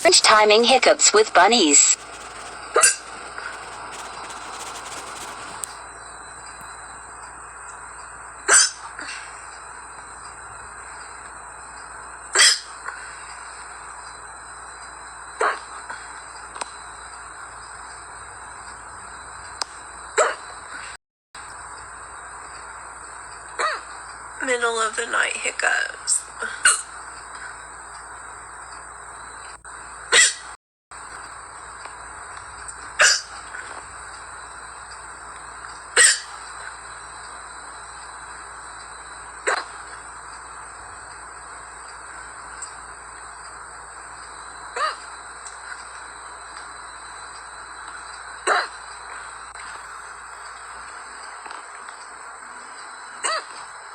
French timing hiccups with bunnies. Middle of the night hiccups.